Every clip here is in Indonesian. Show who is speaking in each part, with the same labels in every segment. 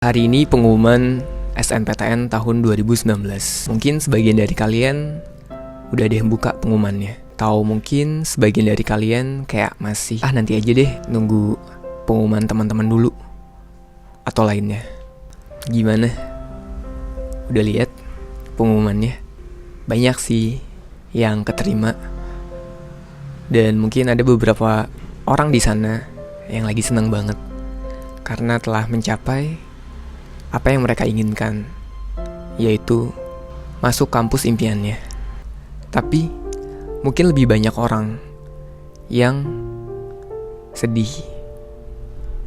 Speaker 1: Hari ini pengumuman SNPTN tahun 2019. Mungkin sebagian dari kalian udah deh buka pengumumannya. Atau mungkin sebagian dari kalian kayak masih nanti aja deh nunggu pengumuman teman-teman dulu atau lainnya. Gimana? Udah lihat pengumumannya? Banyak sih yang keterima. Dan mungkin ada beberapa orang di sana yang lagi seneng banget karena telah mencapai apa yang mereka inginkan, yaitu masuk kampus impiannya. Tapi mungkin lebih banyak orang yang sedih,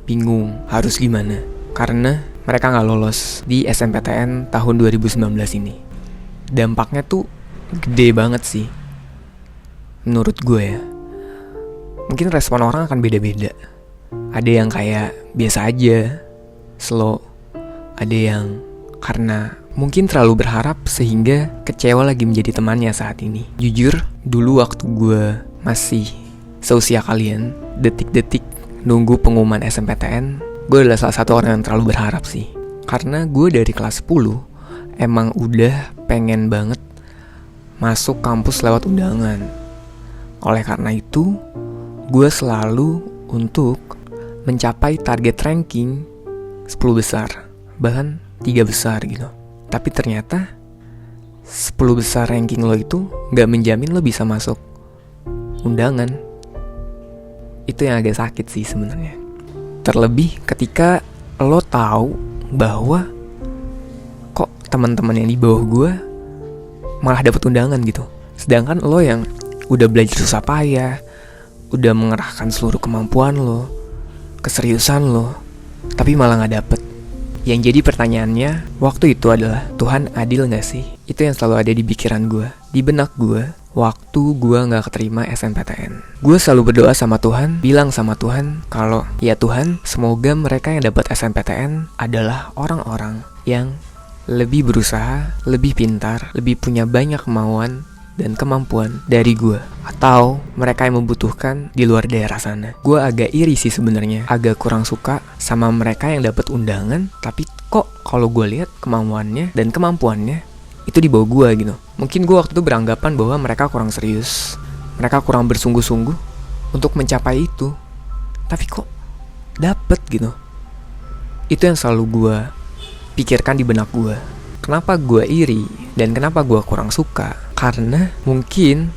Speaker 1: bingung harus gimana karena mereka gak lolos di SNPTN tahun 2019 ini. Dampaknya tuh gede banget sih menurut gue ya. Mungkin respon orang akan beda-beda. Ada yang kayak biasa aja, slow. Ada yang karena mungkin terlalu berharap sehingga kecewa lagi menjadi temannya saat ini. Jujur, dulu waktu gue masih seusia kalian, detik-detik nunggu pengumuman SNPTN, gue adalah salah satu orang yang terlalu berharap sih. Karena gue dari kelas 10 emang udah pengen banget masuk kampus lewat undangan. Oleh karena itu, gue selalu untuk mencapai target ranking 10 besar, bahkan 3 besar gitu. Tapi ternyata 10 besar ranking lo itu gak menjamin lo bisa masuk undangan. Itu yang agak sakit sih sebenarnya. Terlebih ketika lo tahu bahwa kok teman-teman yang di bawah gue malah dapet undangan gitu. Sedangkan lo yang udah belajar susah payah, udah mengerahkan seluruh kemampuan lo, keseriusan lo, tapi malah gak dapet. Yang jadi pertanyaannya waktu itu adalah, Tuhan adil gak sih? Itu yang selalu ada di pikiran gue, di benak gue, waktu gue gak keterima SNPTN. Gue selalu berdoa sama Tuhan, bilang sama Tuhan kalau, ya Tuhan, semoga mereka yang dapat SNPTN adalah orang-orang yang lebih berusaha, lebih pintar, lebih punya banyak kemauan dan kemampuan dari gue, atau mereka yang membutuhkan di luar daerah sana. Gue agak iri sih sebenarnya, agak kurang suka sama mereka yang dapat undangan, tapi kok kalau gue lihat kemampuannya dan kemampuannya itu di bawah gue gitu. Mungkin gue waktu itu beranggapan bahwa mereka kurang serius, mereka kurang bersungguh-sungguh untuk mencapai itu, tapi kok dapet gitu. Itu yang selalu gue pikirkan di benak gue. Kenapa gue iri dan kenapa gue kurang suka? Karena mungkin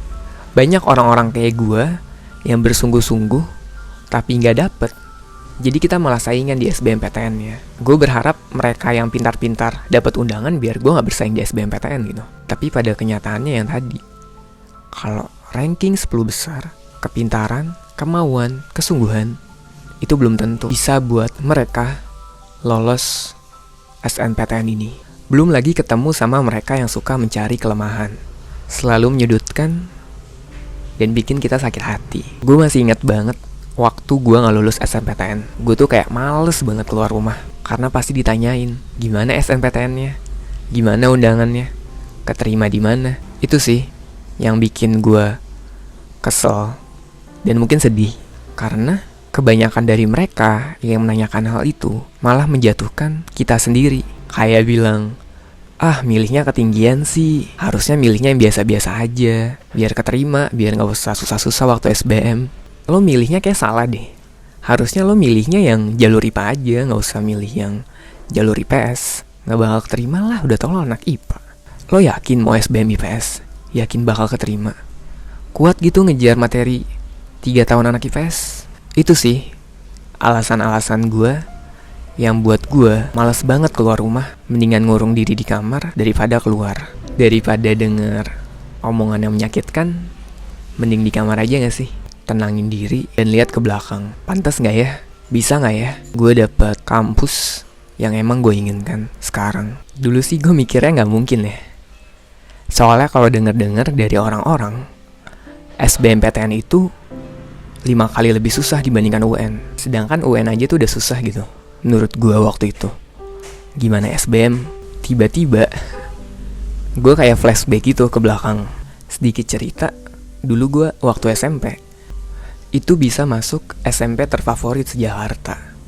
Speaker 1: banyak orang-orang kayak gue yang bersungguh-sungguh tapi gak dapet. Jadi kita malah saingan di SBMPTN ya. Gue berharap mereka yang pintar-pintar dapat undangan biar gue gak bersaing di SBMPTN gitu. Tapi pada kenyataannya yang tadi, kalau ranking 10 besar, kepintaran, kemauan, kesungguhan, itu belum tentu bisa buat mereka lolos SNPTN ini. Belum lagi ketemu sama mereka yang suka mencari kelemahan, selalu menyudutkan dan bikin kita sakit hati. Gue masih ingat banget waktu gue gak lulus SNPTN. Gue tuh kayak males banget keluar rumah karena pasti ditanyain gimana SNPTN-nya, gimana undangannya, keterima di mana. Itu sih yang bikin gue kesel dan mungkin sedih, karena kebanyakan dari mereka yang menanyakan hal itu malah menjatuhkan kita sendiri. Kayak bilang, milihnya ketinggian sih, harusnya milihnya yang biasa-biasa aja, biar keterima, biar gak usah susah-susah waktu SBM. Lo milihnya kayak salah deh. Harusnya lo milihnya yang jalur IPA aja, gak usah milih yang jalur IPS. Gak bakal keterima lah, udah tau lo anak IPA. Lo yakin mau SBM IPS? Yakin bakal keterima? Kuat gitu ngejar materi 3 tahun anak IPS? Itu sih alasan-alasan gue yang buat gue malas banget keluar rumah. Mendingan ngurung diri di kamar daripada keluar. Daripada denger omongan yang menyakitkan, mending di kamar aja gak sih? Tenangin diri dan lihat ke belakang. Pantas gak ya? Bisa gak ya gue dapet kampus yang emang gue inginkan sekarang? Dulu sih gue mikirnya gak mungkin ya. Soalnya kalau denger-denger dari orang-orang, SBMPTN itu 5 kali lebih susah dibandingkan UN. Sedangkan UN aja tuh udah susah gitu menurut gue waktu itu. Gimana SBM? Tiba-tiba gue kayak flashback gitu ke belakang. Sedikit cerita, dulu gue waktu SMP itu bisa masuk SMP terfavorit se-Jakarta.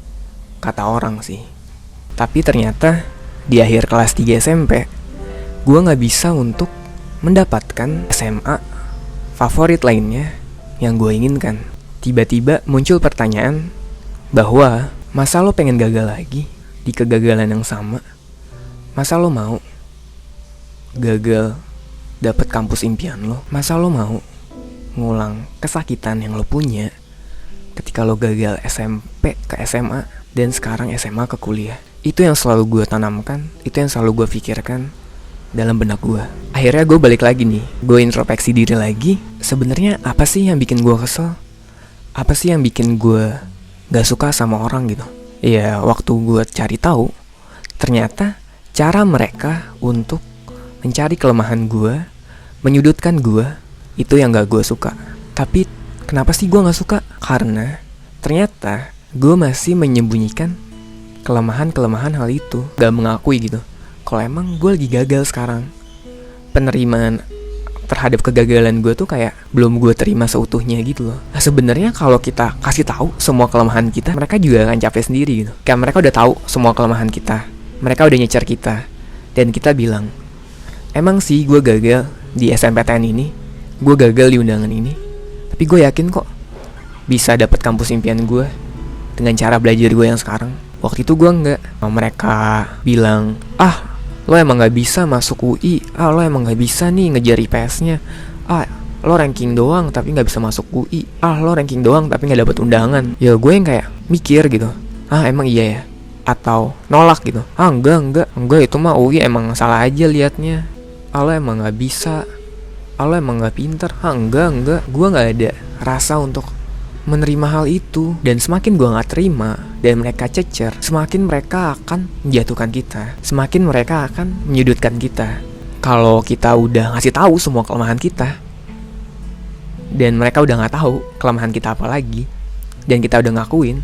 Speaker 1: Kata orang sih. Tapi ternyata di akhir kelas 3 SMP, gue gak bisa untuk mendapatkan SMA favorit lainnya yang gue inginkan. Tiba-tiba muncul pertanyaan bahwa masa lo pengen gagal lagi di kegagalan yang sama? Masa lo mau gagal dapet kampus impian lo? Masa lo mau ngulang kesakitan yang lo punya ketika lo gagal SMP ke SMA dan sekarang SMA ke kuliah? Itu yang selalu gue tanamkan, itu yang selalu gue pikirkan dalam benak gue. Akhirnya gue balik lagi nih, gue introspeksi diri lagi. Sebenarnya apa sih yang bikin gue kesel? Apa sih yang bikin gue gak suka sama orang gitu? Ya waktu gue cari tahu, ternyata cara mereka untuk mencari kelemahan gue, menyudutkan gue, itu yang gak gue suka. Tapi kenapa sih gue gak suka? Karena ternyata gue masih menyembunyikan kelemahan-kelemahan hal itu, gak mengakui gitu kalau emang gue lagi gagal sekarang. Penerimaan terhadap kegagalan gue tuh kayak belum gue terima seutuhnya gitu loh. Nah, sebenarnya kalau kita kasih tahu semua kelemahan kita, mereka juga akan capek sendiri gitu. Kayak mereka udah tahu semua kelemahan kita, mereka udah nyecer kita, dan kita bilang, emang sih gue gagal di SNPTN ini, gue gagal di undangan ini, tapi gue yakin kok bisa dapet kampus impian gue dengan cara belajar gue yang sekarang. Waktu itu gue enggak. Mereka bilang, lo emang gak bisa masuk UI, lo emang gak bisa nih ngejar IPS-nya, lo ranking doang tapi gak bisa masuk UI, lo ranking doang tapi gak dapet undangan. Ya gue yang kayak mikir gitu, emang iya ya? Atau nolak gitu, enggak itu mah UI emang salah aja liatnya, lo emang gak bisa, lo emang gak pinter. Enggak, gue gak ada rasa untuk menerima hal itu. Dan semakin gue gak terima dan mereka cecer, semakin mereka akan menjatuhkan kita, semakin mereka akan menyudutkan kita. Kalau kita udah ngasih tahu semua kelemahan kita dan mereka udah gak tahu kelemahan kita apa lagi, dan kita udah ngakuin,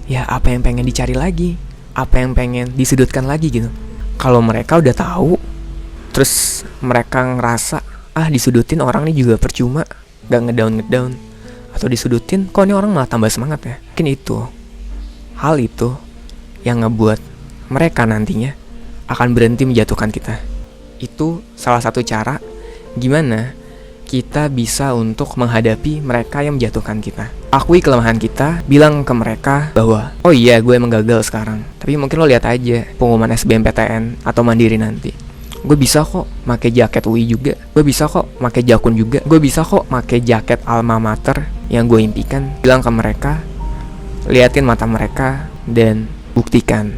Speaker 1: ya apa yang pengen dicari lagi, apa yang pengen disudutkan lagi gitu. Kalau mereka udah tahu terus mereka ngerasa disudutin orang ini juga percuma, gak ngedown, atau disudutin, kok ini orang malah tambah semangat ya. Mungkin itu, hal itu yang ngebuat mereka nantinya akan berhenti menjatuhkan kita. Itu salah satu cara gimana kita bisa untuk menghadapi mereka yang menjatuhkan kita. Akui kelemahan kita, bilang ke mereka bahwa, oh iya gue emang gagal sekarang, tapi mungkin lo lihat aja pengumuman SBMPTN atau Mandiri nanti, gue bisa kok make jaket UI juga, gue bisa kok make jakun juga, gue bisa kok make jaket alma mater yang gue impikan. Bilang ke mereka, liatin mata mereka, dan buktikan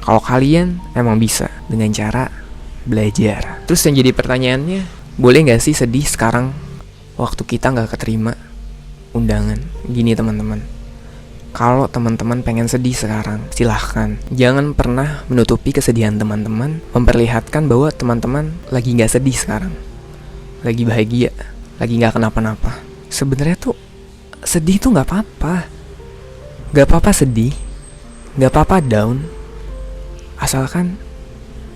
Speaker 1: kalau kalian emang bisa dengan cara belajar. Terus yang jadi pertanyaannya, boleh gak sih sedih sekarang waktu kita gak keterima undangan? Gini teman-teman, kalau teman-teman pengen sedih sekarang, silahkan. Jangan pernah menutupi kesedihan teman-teman, memperlihatkan bahwa teman-teman lagi gak sedih sekarang, lagi bahagia, lagi gak kenapa-napa. Sebenarnya tuh sedih tuh gak apa-apa. Gak apa-apa sedih, gak apa-apa down, asalkan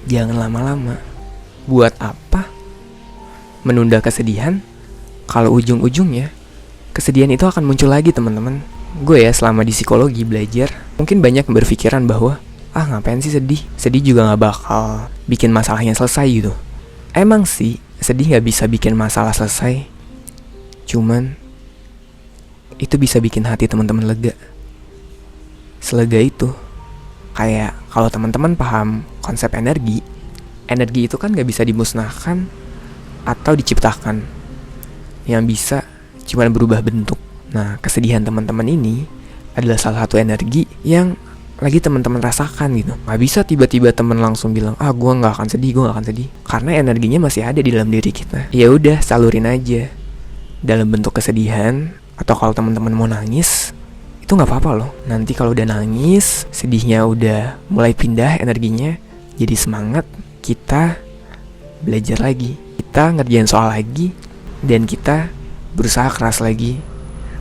Speaker 1: jangan lama-lama. Buat apa menunda kesedihan kalau ujung-ujungnya kesedihan itu akan muncul lagi teman-teman. Gue ya selama di psikologi belajar, mungkin banyak berpikiran bahwa ngapain sih sedih? Sedih juga gak bakal bikin masalahnya selesai gitu. Emang sih sedih gak bisa bikin masalah selesai, cuman itu bisa bikin hati teman-teman lega. Selega itu. Kayak kalau teman-teman paham konsep energi itu kan gak bisa dimusnahkan atau diciptakan. Yang bisa cuma berubah bentuk. Nah, kesedihan teman-teman ini adalah salah satu energi yang lagi teman-teman rasakan gitu. Gak bisa tiba-tiba teman langsung bilang, gue gak akan sedih. Karena energinya masih ada di dalam diri kita. Ya udah, salurin aja dalam bentuk kesedihan. Atau kalau teman-teman mau nangis, itu gak apa-apa loh. Nanti kalau udah nangis, sedihnya udah mulai pindah energinya, jadi semangat, kita belajar lagi, kita ngerjain soal lagi, dan kita berusaha keras lagi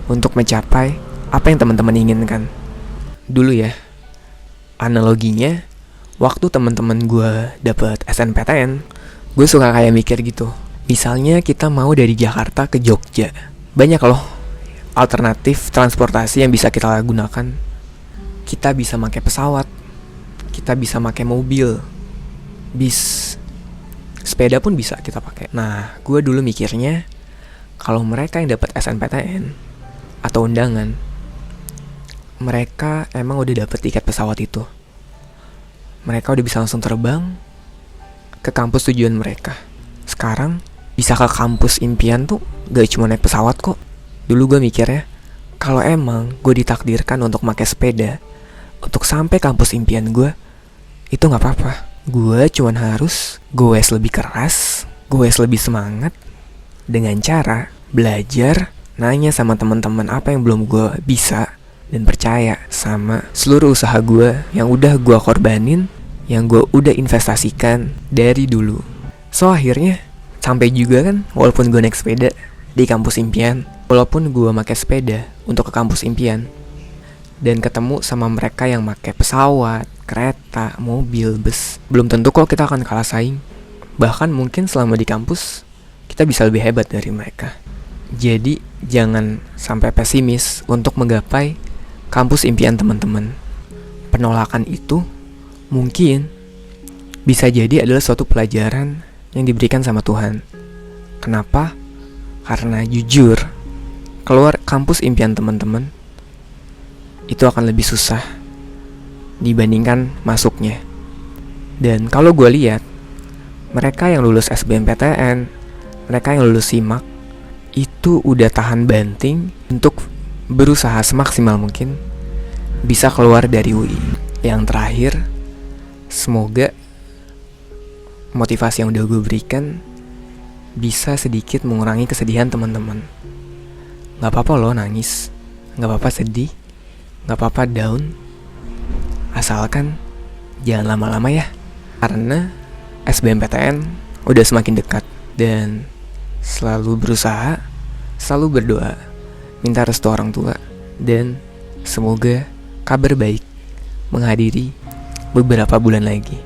Speaker 1: untuk mencapai apa yang teman-teman inginkan. Dulu ya, analoginya, waktu teman-teman gue dapet SNPTN, gue suka kayak mikir gitu. Misalnya kita mau dari Jakarta ke Jogja, banyak loh alternatif transportasi yang bisa kita gunakan. Kita bisa pakai pesawat, kita bisa pakai mobil, bis, sepeda pun bisa kita pakai. Nah, gue dulu mikirnya kalau mereka yang dapat SNPTN atau undangan, mereka emang udah dapat tiket pesawat itu. Mereka udah bisa langsung terbang ke kampus tujuan mereka. Sekarang bisa ke kampus impian tuh gak cuma naik pesawat kok. Dulu gue mikirnya kalau emang gue ditakdirkan untuk pakai sepeda untuk sampai kampus impian gue, itu gak apa-apa. Gue cuman harus goes lebih keras, goes lebih semangat, dengan cara belajar, nanya sama teman-teman apa yang belum gue bisa, dan percaya sama seluruh usaha gue yang udah gue korbanin, yang gue udah investasikan dari dulu. So akhirnya sampai juga kan, walaupun gue naik sepeda di kampus impian, walaupun gue pakai sepeda untuk ke kampus impian, dan ketemu sama mereka yang pakai pesawat, kereta, mobil, bus, belum tentu kok kita akan kalah saing. Bahkan mungkin selama di kampus kita bisa lebih hebat dari mereka. Jadi jangan sampai pesimis untuk menggapai kampus impian teman-teman. Penolakan itu mungkin bisa jadi adalah suatu pelajaran yang diberikan sama Tuhan. Kenapa? Karena jujur, keluar kampus impian teman-teman itu akan lebih susah dibandingkan masuknya. Dan kalau gue lihat, mereka yang lulus SBMPTN, mereka yang lulus SIMAK, itu udah tahan banting untuk berusaha semaksimal mungkin bisa keluar dari UI. Yang terakhir, semoga motivasi yang udah gue berikan bisa sedikit mengurangi kesedihan teman-teman. Gak apa-apa lo nangis, gak apa-apa sedih, gak apa-apa down, asalkan jangan lama-lama ya. Karena SBMPTN udah semakin dekat. Dan selalu berusaha, selalu berdoa, minta restu orang tua, dan semoga kabar baik menghadiri beberapa bulan lagi.